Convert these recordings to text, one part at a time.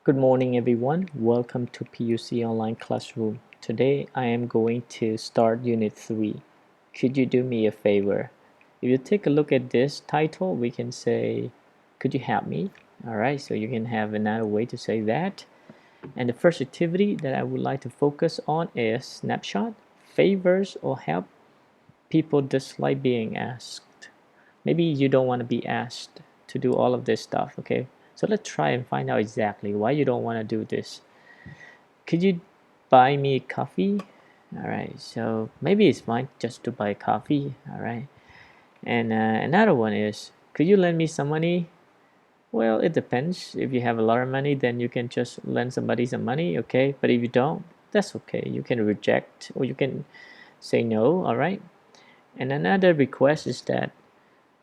Good morning, everyone. Welcome to PUC Online Classroom. Today, I am going to start Unit 3. Could you do me a favor? If you take a look at this title, we can say, could you help me? Alright, so you can have another way to say that. And the first activity that I would like to focus on is snapshot, favors, or help people dislike being asked. Maybe you don't want to be asked to do all of this stuff, okay? So let's try and find out exactly why you don't want to do this. Could you buy me coffee? All right, so maybe it's fine just to buy coffee. All right, and another one is, could you lend me some money? Well, it depends. If you have a lot of money, then you can just lend somebody some money, okay? But if you don't, that's okay. You can reject or you can say no, all right? And another request is that,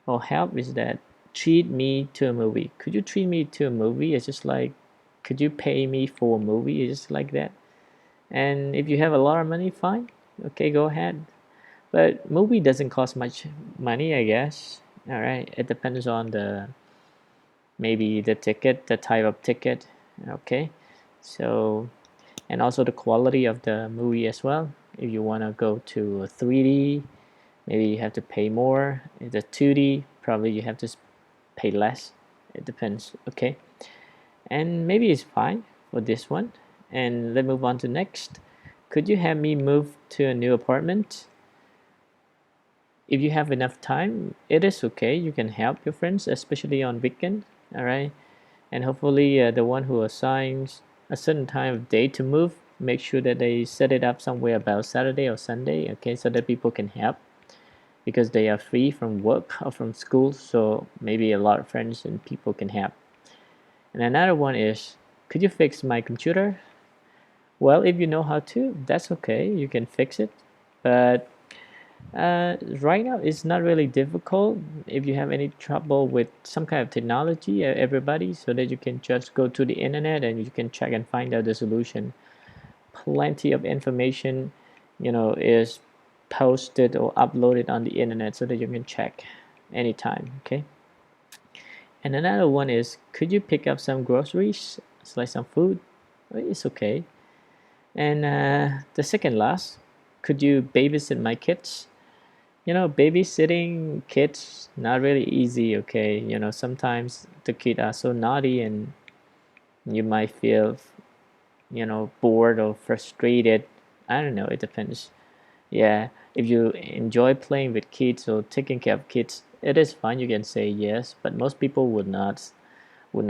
or help is that, treat me to a movie. Could you treat me to a movie? It's just like, could you pay me for a movie? It's just like that. And if you have a lot of money, fine, okay, go ahead. But movie doesn't cost much money, I guess. All right, it depends on the maybe the ticket, the type of ticket. Okay, so and also the quality of the movie as well. If you want to go to a 3D, maybe you have to pay more. If the 2D, probably you have to pay less. It depends. Okay, and maybe it's fine for this one. And let's move on to next. Could you have me move to a new apartment? If you have enough time, it is okay. You can help your friends, especially on weekend. All right, and hopefully the one who assigns a certain time of day to move, make sure that they set it up somewhere about Saturday or Sunday. Okay, so that people can help because they are free from work or from school. So maybe a lot of friends and people can help. And another one is, could you fix my computer? Well, if you know how to, that's okay. You can fix it. But right now, it's not really difficult. If you have any trouble with some kind of technology, everybody, so that you can just go to the internet and you can check and find out the solution. Plenty of information, is posted or uploaded on the internet so that you can check anytime. Okay. And another one is, could you pick up some groceries, it's like some food? It's okay. And the second last, could you babysit my kids? Babysitting kids not really easy, okay? Sometimes the kids are so naughty and you might feel, bored or frustrated. I don't know, it depends. Yeah, if you enjoy playing with kids or taking care of kids, it is fine. You can say yes, but most people would not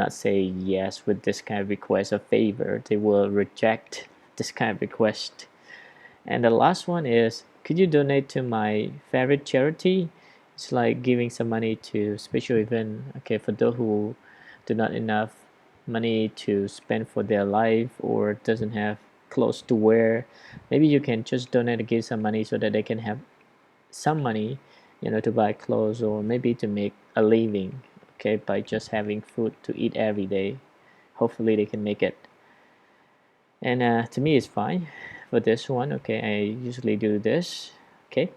say yes with this kind of request or favor. They will reject this kind of request. And the last one is, could you donate to my favorite charity? It's like giving some money to special event. Okay, for those who do not enough money to spend for their life or doesn't have clothes to wear, maybe you can just donate and give some money so that they can have some money, to buy clothes or maybe to make a living. Okay, by just having food to eat every day. Hopefully they can make it. And to me it's fine for this one. Okay, I usually do this. Okay,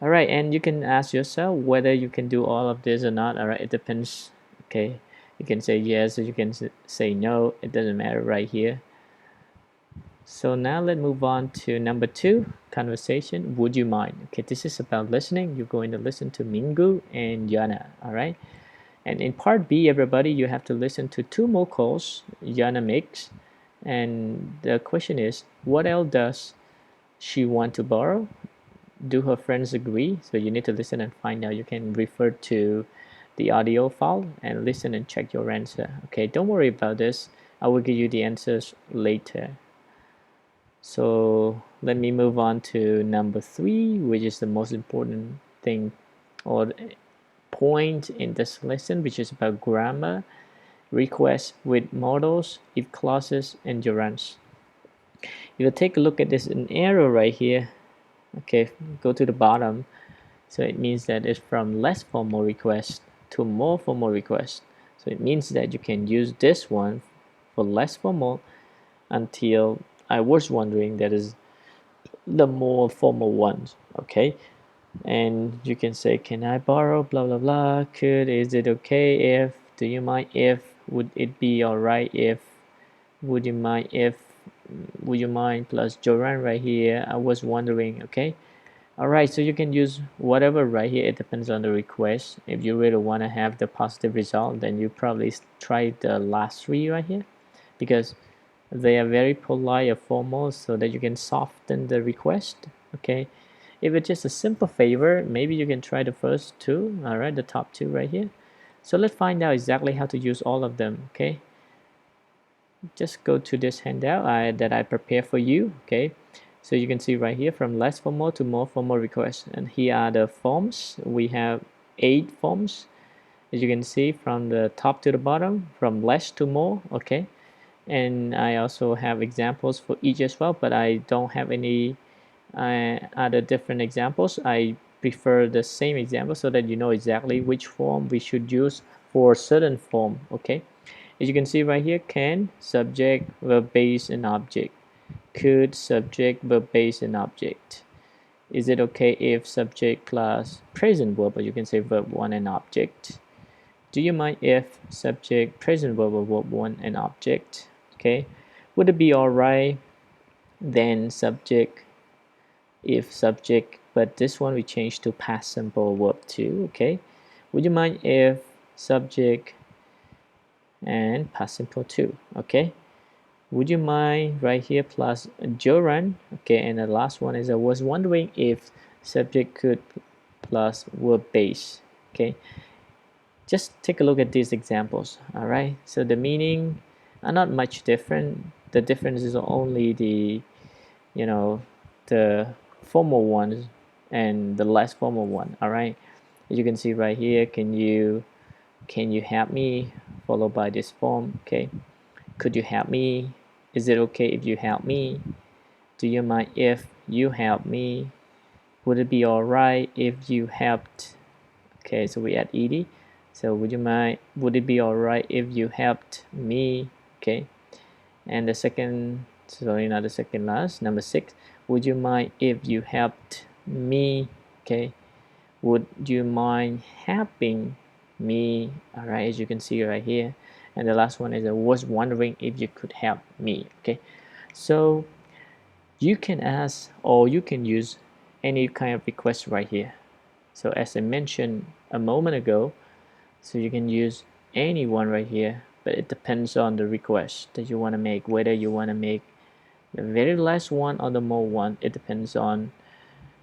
all right, and you can ask yourself whether you can do all of this or not. All right, it depends. Okay, you can say yes or you can say no, it doesn't matter right here. So now let's move on to number 2, conversation. Would you mind? Okay, this is about listening. You're going to listen to Mingu and Yana. All right, and in part B, everybody, you have to listen to 2 more calls Yana makes. And the question is, what else does she want to borrow? Do her friends agree? So you need to listen and find out. You can refer to the audio file and listen and check your answer. Okay, don't worry about this. I will give you the answers later. So let me move on to number 3, which is the most important thing or point in this lesson, which is about grammar, requests with modals, if clauses, and gerunds. If you take a look at this an arrow right here, okay, go to the bottom. So it means that it's from less formal request to more formal request. So it means that you can use this one for less formal until I was wondering that is the more formal ones. Okay, and you can say, can I borrow blah blah blah, is it okay if, do you mind if, would it be all right if, would you mind if, would you mind plus Joran right here, I was wondering. Okay, all right, so you can use whatever right here. It depends on the request. If you really want to have the positive result, then you probably try the last three right here, because they are very polite or formal, so that you can soften the request. Okay, if it's just a simple favor, maybe you can try the first two. All right, the top two right here. So let's find out exactly how to use all of them. Okay, just go to this handout that I prepared for you. Okay, so you can see right here from less formal to more formal requests, and here are the forms. We have 8 forms, as you can see, from the top to the bottom, from less to more. Okay, and I also have examples for each as well, but I don't have any other different examples. I prefer the same example so that you know exactly which form we should use for a certain form. Okay, as you can see right here, can, subject, verb base, and object. Could, subject, verb base, and object. Is it okay if subject plus present verb, or you can say verb 1 and object? Do you mind if subject, present verb, or verb 1 and object? Okay, would it be alright then subject if subject, but this one we change to past simple verb 2? Okay, would you mind if subject and past simple 2? Okay, would you mind right here plus Joran? Okay, and the last one is I was wondering if subject could plus verb base. Okay, just take a look at these examples. All right, so the meaning are not much different. The difference is only the, you know, the formal ones and the less formal one. All right, as you can see right here, can you help me, followed by this form. Okay, could you help me? Is it okay if you help me? Do you mind if you help me? Would it be alright if you helped? Okay, so we add ed. So would you mind, would it be alright if you helped me? Okay, and the second, sorry, not the second last, number 6, would you mind if you helped me? Okay, would you mind helping me? All right, as you can see right here. And the last one is I was wondering if you could help me. Okay, so you can ask or you can use any kind of request right here. So as I mentioned a moment ago, so you can use any one right here, but it depends on the request that you want to make, whether you want to make the very last one or the more one. It depends on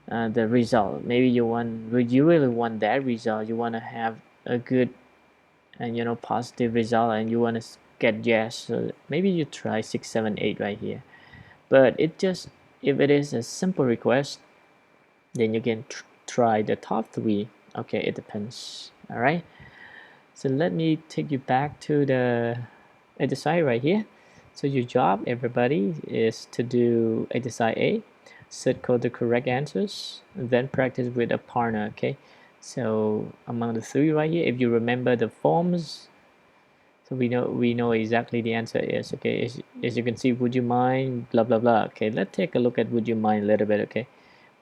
the result. Maybe you really want that result, you want to have a good and positive result, and you want to get yes, so maybe you try 6, 7, 8 right here. But it just, if it is a simple request, then you can try the top 3. Okay, it depends. All right, so let me take you back to the exercise right here. So your job, everybody, is to do exercise A, circle the correct answers, and then practice with a partner. Okay, so among the 3 right here, if you remember the forms, so we know exactly the answer is. Okay, as you can see, would you mind, blah blah blah. Okay, let's take a look at would you mind a little bit. Okay,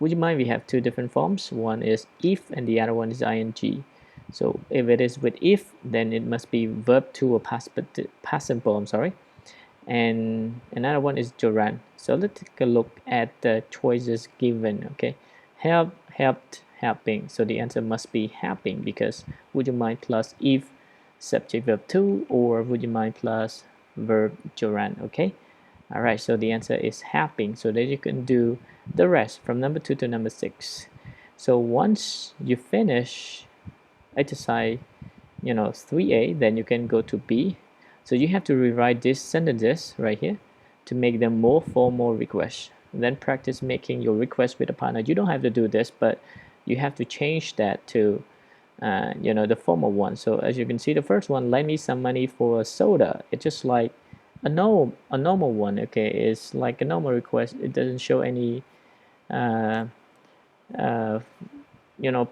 would you mind, we have 2 different forms. One is if and the other one is ing. So if it is with if, then it must be verb 2 or past simple, I'm sorry. And another one is Joran. So let's take a look at the choices given. Okay, help, helped, helping. So the answer must be helping, because would you mind plus if subject verb 2, or would you mind plus verb Joran. Okay, all right, so the answer is helping. So that you can do the rest from number 2 to number 6. So once you finish exercise 3a, then you can go to B. So you have to rewrite these sentences right here to make them more formal requests. Then practice making your request with a partner. You don't have to do this, but you have to change that to the formal one. So as you can see, the first one, lend me some money for a soda. It's just like a normal one. Okay, it's like a normal request. It doesn't show any uh, uh,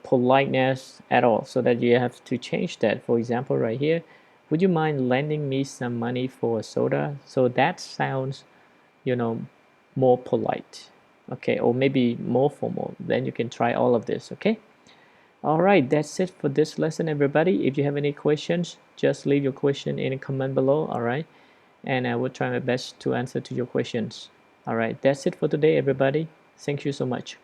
politeness at all, so that you have to change that. For example, right here, would you mind lending me some money for a soda? So that sounds more polite. Okay, or maybe more formal. Then you can try all of this. Okay, all right, that's it for this lesson, everybody. If you have any questions, just leave your question in a comment below. All right, and I will try my best to answer to your questions. All right, that's it for today, everybody. Thank you so much.